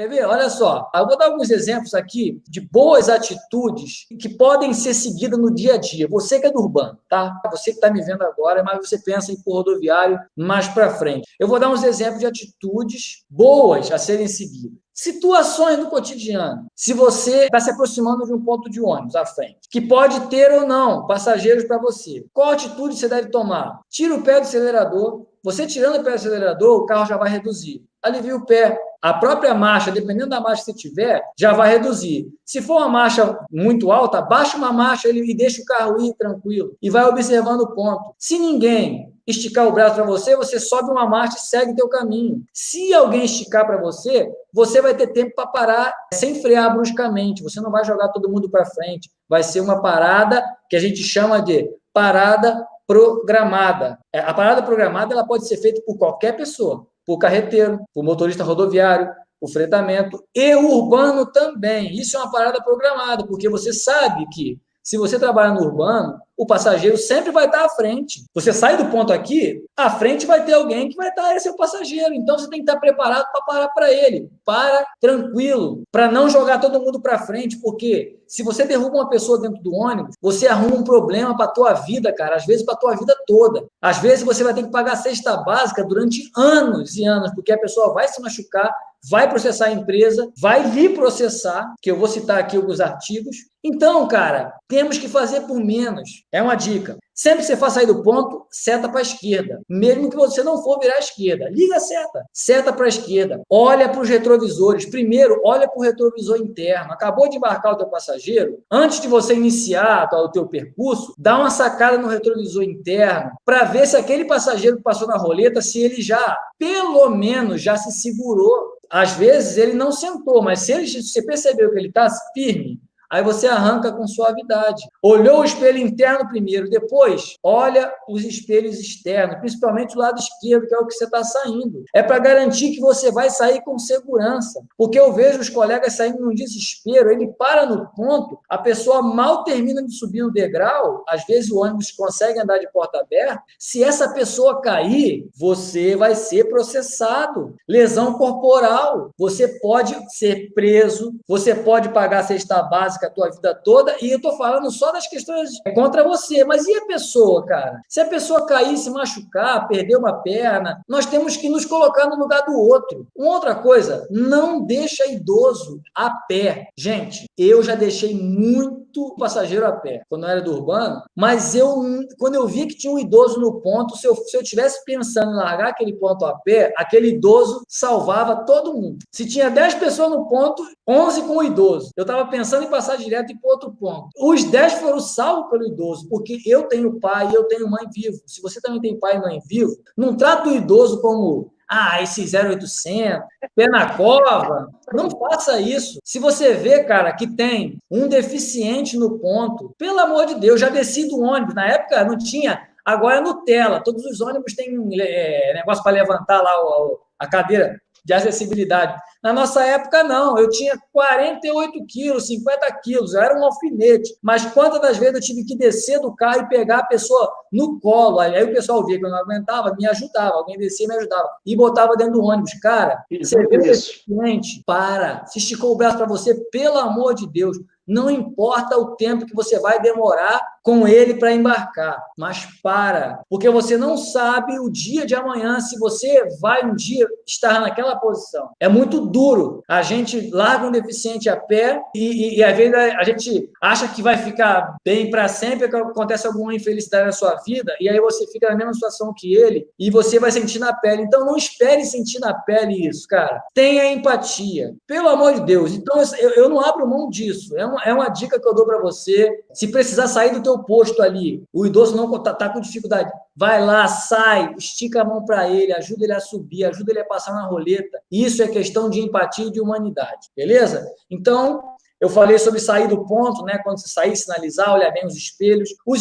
Quer ver? Olha só, eu vou dar alguns exemplos aqui de boas atitudes que podem ser seguidas no dia a dia. Você que é do urbano, tá? Você que está me vendo agora, mas você pensa em ir para o rodoviário mais para frente. Eu vou dar uns exemplos de atitudes boas a serem seguidas. Situações no cotidiano. Se você está se aproximando de um ponto de ônibus à frente, que pode ter ou não passageiros para você, qual atitude você deve tomar? Tira o pé do acelerador. Você tirando o pé do acelerador, o carro já vai reduzir. Alivia o pé. A própria marcha, dependendo da marcha que você tiver, já vai reduzir. Se for uma marcha muito alta, baixa uma marcha e deixa o carro ir tranquilo. E vai observando o ponto. Se ninguém esticar o braço para você, você sobe uma marcha e segue teu caminho. Se alguém esticar para você, você vai ter tempo para parar sem frear bruscamente. Você não vai jogar todo mundo para frente. Vai ser uma parada que a gente chama de parada programada. A parada programada ela pode ser feita por qualquer pessoa, por carreteiro, por motorista rodoviário, por fretamento e urbano também. Isso é uma parada programada, porque você sabe que se você trabalha no urbano, o passageiro sempre vai estar à frente. Você sai do ponto aqui, à frente vai ter alguém que vai estar, esse é o passageiro. Então, você tem que estar preparado para parar para ele. Para tranquilo, para não jogar todo mundo para frente, porque se você derruba uma pessoa dentro do ônibus, você arruma um problema para a tua vida, cara. Às vezes, para a tua vida toda. Às vezes, você vai ter que pagar cesta básica durante anos e anos, porque a pessoa vai se machucar, vai processar a empresa, vai lhe processar, que eu vou citar aqui alguns artigos. Então, cara, temos que fazer por menos. É uma dica. Sempre que você for sair do ponto, seta para a esquerda. Mesmo que você não for virar à esquerda. Liga a seta. Seta para a esquerda. Olha para os retrovisores. Primeiro, olha para o retrovisor interno. Acabou de embarcar o teu passageiro. Antes de você iniciar o teu percurso, dá uma sacada no retrovisor interno para ver se aquele passageiro que passou na roleta, se ele já, pelo menos, já se segurou. Às vezes, ele não sentou, mas se você percebeu que ele está firme, aí você arranca com suavidade. Olhou o espelho interno primeiro, depois olha os espelhos externos, principalmente o lado esquerdo, que é o que você está saindo. É para garantir que você vai sair com segurança. Porque eu vejo os colegas saindo num desespero, ele para no ponto, a pessoa mal termina de subir no degrau, às vezes o ônibus consegue andar de porta aberta, se essa pessoa cair, você vai ser processado. Lesão corporal, você pode ser preso, você pode pagar a cesta básica a tua vida toda, e eu estou falando só das questões contra você, mas e a pessoa, cara? Se a pessoa cair, se machucar, perder uma perna, nós temos que nos colocar no lugar do outro. Uma outra coisa, não deixa idoso a pé. Gente, eu já deixei muito passageiro a pé, quando eu era do urbano, mas quando eu vi que tinha um idoso no ponto, se eu tivesse pensando em largar aquele ponto a pé, aquele idoso salvava todo mundo. Se tinha 10 pessoas no ponto, 11 com o idoso. Eu estava pensando em passar direto e para outro ponto. Os 10 foram salvos pelo idoso, porque eu tenho pai e eu tenho mãe vivo. Se você também tem pai e mãe vivo, não trata o idoso como esse 0800, pé na cova. Não faça isso. Se você vê, cara, que tem um deficiente no ponto, pelo amor de Deus, já desci do ônibus. Na época não tinha, agora é Nutella. Todos os ônibus têm negócio para levantar lá a cadeira de acessibilidade. Na nossa época, não. Eu tinha 48 quilos, 50 quilos. Eu era um alfinete. Mas quantas das vezes eu tive que descer do carro e pegar a pessoa no colo? Aí o pessoal via que eu não aguentava, me ajudava. Alguém descia e me ajudava. E botava dentro do ônibus. Cara, você vê esse cliente, para. Se esticou o braço para você, pelo amor de Deus. Não importa o tempo que você vai demorar com ele para embarcar, mas para, porque você não sabe o dia de amanhã, se você vai um dia estar naquela posição. É muito duro. A gente larga um deficiente a pé e às vezes a gente acha que vai ficar bem para sempre, que acontece alguma infelicidade na sua vida, e aí você fica na mesma situação que ele, e você vai sentir na pele. Então, não espere sentir na pele isso, cara. Tenha empatia. Pelo amor de Deus. Então, eu não abro mão disso. É uma dica que eu dou para você. Se precisar sair do teu posto ali, o idoso não tá com dificuldade, vai lá, sai, estica a mão para ele, ajuda ele a subir, ajuda ele a passar na roleta. Isso é questão de empatia e de humanidade, beleza? Então, eu falei sobre sair do ponto, né? Quando você sair, sinalizar, olhar bem os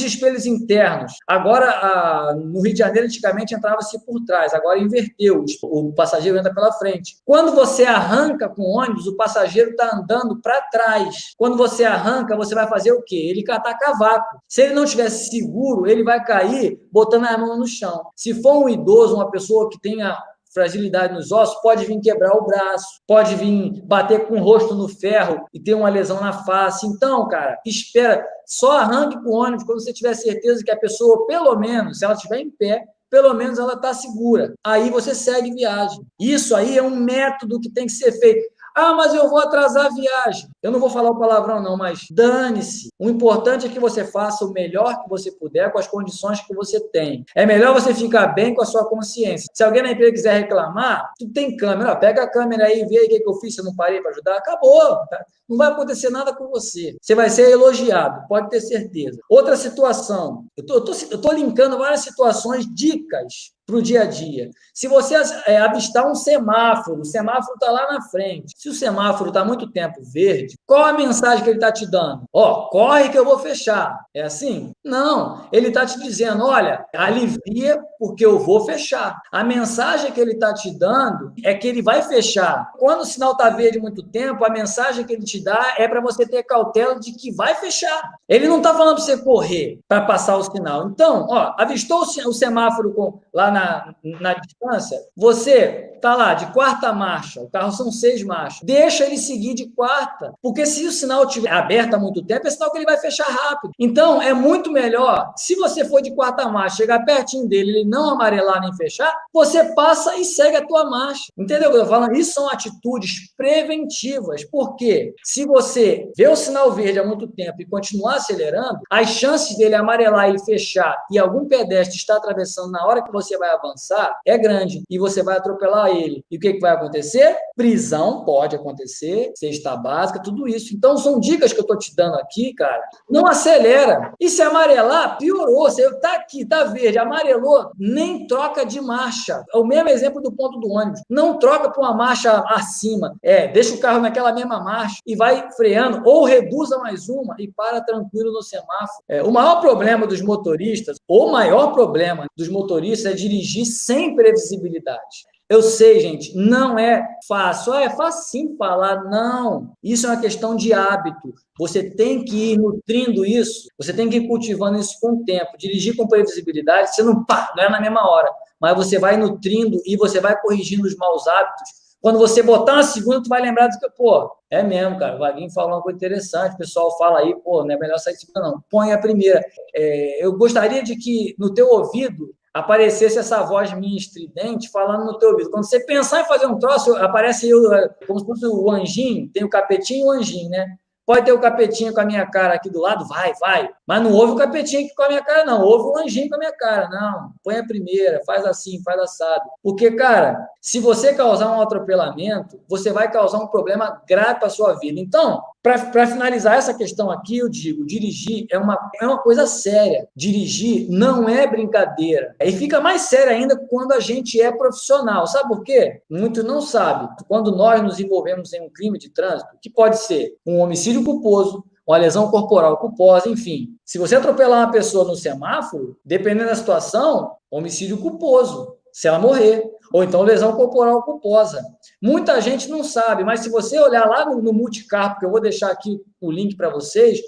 espelhos internos. Agora, no Rio de Janeiro, antigamente entrava-se por trás, agora inverteu, o passageiro entra pela frente. Quando você arranca com o ônibus, o passageiro está andando para trás. Quando você arranca, você vai fazer o quê? Ele catar cavaco. Se ele não estiver seguro, ele vai cair botando a mão no chão. Se for um idoso, uma pessoa que tenha fragilidade nos ossos, pode vir quebrar o braço, pode vir bater com o rosto no ferro e ter uma lesão na face. Então, cara, espera, só arranque com o ônibus quando você tiver certeza que a pessoa, pelo menos, se ela estiver em pé, pelo menos ela está segura. Aí você segue viagem. Isso aí é um método que tem que ser feito. Ah, mas eu vou atrasar a viagem. Eu não vou falar o palavrão, não, mas dane-se. O importante é que você faça o melhor que você puder com as condições que você tem. É melhor você ficar bem com a sua consciência. Se alguém na empresa quiser reclamar, tu tem câmera. Pega a câmera aí e vê aí o que eu fiz, se eu não parei para ajudar. Acabou. Tá? Não vai acontecer nada com você. Você vai ser elogiado, pode ter certeza. Outra situação. Eu tô linkando várias situações, dicas para o dia a dia. Se você avistar um semáforo, o semáforo está lá na frente. Se o semáforo está muito tempo verde, qual a mensagem que ele está te dando? Ó, corre que eu vou fechar. É assim? Não. Ele está te dizendo, olha, alivia porque eu vou fechar. A mensagem que ele está te dando é que ele vai fechar. Quando o sinal está verde muito tempo, a mensagem que ele te dá é para você ter cautela de que vai fechar. Ele não está falando para você correr para passar o sinal. Então, ó, avistou o semáforo lá na distância, você está lá de quarta marcha, o carro são 6 marchas, deixa ele seguir de quarta, porque se o sinal estiver aberto há muito tempo, é sinal que ele vai fechar rápido. Então, é muito melhor, se você for de quarta marcha, chegar pertinho dele, ele não amarelar nem fechar, você passa e segue a tua marcha. Entendeu o que eu estou falando? Isso são atitudes preventivas, porque se você vê o sinal verde há muito tempo e continuar acelerando, as chances dele amarelar e fechar e algum pedestre estar atravessando na hora que você vai avançar é grande e você vai atropelar ele. E o que vai acontecer? Prisão pode acontecer, cesta básica, tudo isso. Então, são dicas que eu estou te dando aqui, cara. Não acelera. E se amarelar, piorou. Você está aqui, está verde, amarelou, nem troca de marcha. É o mesmo exemplo do ponto do ônibus. Não troca para uma marcha acima. Deixa o carro naquela mesma marcha e vai freando, ou reduza mais uma e para tranquilo no semáforo. O maior problema dos motoristas, o maior problema dos motoristas é dirigir sem previsibilidade. Eu sei, gente, não é fácil. É facinho falar, não. Isso é uma questão de hábito. Você tem que ir nutrindo isso, você tem que ir cultivando isso com o tempo. Dirigir com previsibilidade, você não é na mesma hora, mas você vai nutrindo e você vai corrigindo os maus hábitos. Quando você botar uma segunda, tu vai lembrar do que, é mesmo, cara, o Vaguinho falou uma coisa interessante, o pessoal fala aí, não é melhor sair de segunda, não. Põe a primeira. Eu gostaria de que no teu ouvido aparecesse essa voz minha estridente falando no teu ouvido. Quando você pensar em fazer um troço, aparece eu, como se fosse o anjinho, tem o capetinho e o anjinho, né? Pode ter o capetinho com a minha cara aqui do lado, vai. Mas não ouve o capetinho aqui com a minha cara, não. Ouve o anjinho com a minha cara, não. Põe a primeira, faz assim, faz assado. Porque, cara, se você causar um atropelamento, você vai causar um problema grave para a sua vida. Então, para finalizar essa questão aqui, eu digo, dirigir é uma coisa séria. Dirigir não é brincadeira. E fica mais sério ainda quando a gente é profissional. Sabe por quê? Muitos não sabem. Quando nós nos envolvemos em um crime de trânsito, que pode ser um homicídio culposo, uma lesão corporal culposa, enfim. Se você atropelar uma pessoa no semáforo, dependendo da situação, homicídio culposo, se ela morrer. Ou então lesão corporal culposa. Muita gente não sabe, mas se você olhar lá no Multicarpo, que eu vou deixar aqui o link para vocês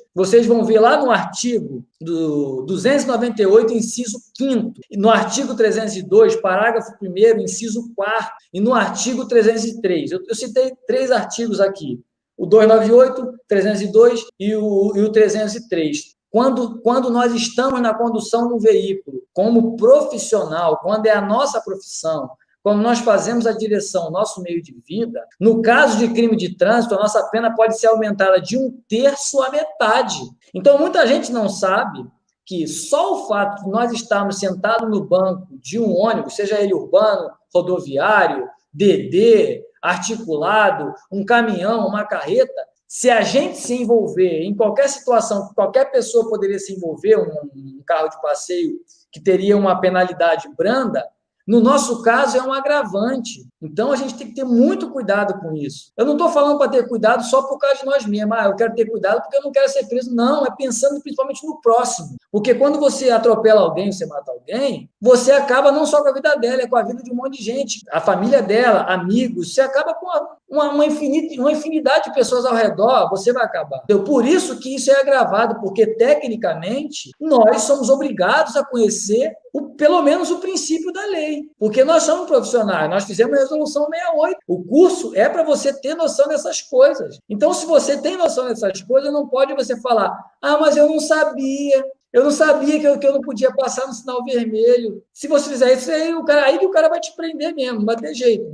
vão ver lá no artigo do 298, inciso 5º, e no artigo 302, parágrafo 1º, inciso 4º, e no artigo 303. Eu citei 3 artigos aqui, o 298, 302 e o 303. Quando nós estamos na condução do veículo, como profissional, quando é a nossa profissão, quando nós fazemos a direção, nosso meio de vida, no caso de crime de trânsito, a nossa pena pode ser aumentada de 1/3 à metade. Então, muita gente não sabe que só o fato de nós estarmos sentados no banco de um ônibus, seja ele urbano, rodoviário, DD, articulado, um caminhão, uma carreta, se a gente se envolver em qualquer situação que qualquer pessoa poderia se envolver, um carro de passeio que teria uma penalidade branda, no nosso caso é um agravante. Então, a gente tem que ter muito cuidado com isso. Eu não estou falando para ter cuidado só por causa de nós mesmos. Eu quero ter cuidado porque eu não quero ser preso. Não, é pensando principalmente no próximo. Porque quando você atropela alguém, você mata alguém, você acaba não só com a vida dela, é com a vida de um monte de gente. A família dela, amigos, você acaba com uma infinidade de pessoas ao redor, você vai acabar. Então, por isso que isso é agravado, porque, tecnicamente, nós somos obrigados a conhecer pelo menos o princípio da lei, porque nós somos profissionais, nós fizemos a resolução 68. O curso é para você ter noção dessas coisas. Então, se você tem noção dessas coisas, não pode você falar, mas eu não sabia. Eu não sabia que eu não podia passar no sinal vermelho. Se você fizer isso, aí que o cara vai te prender mesmo, não vai ter jeito.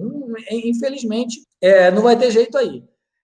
Infelizmente, não vai ter jeito aí.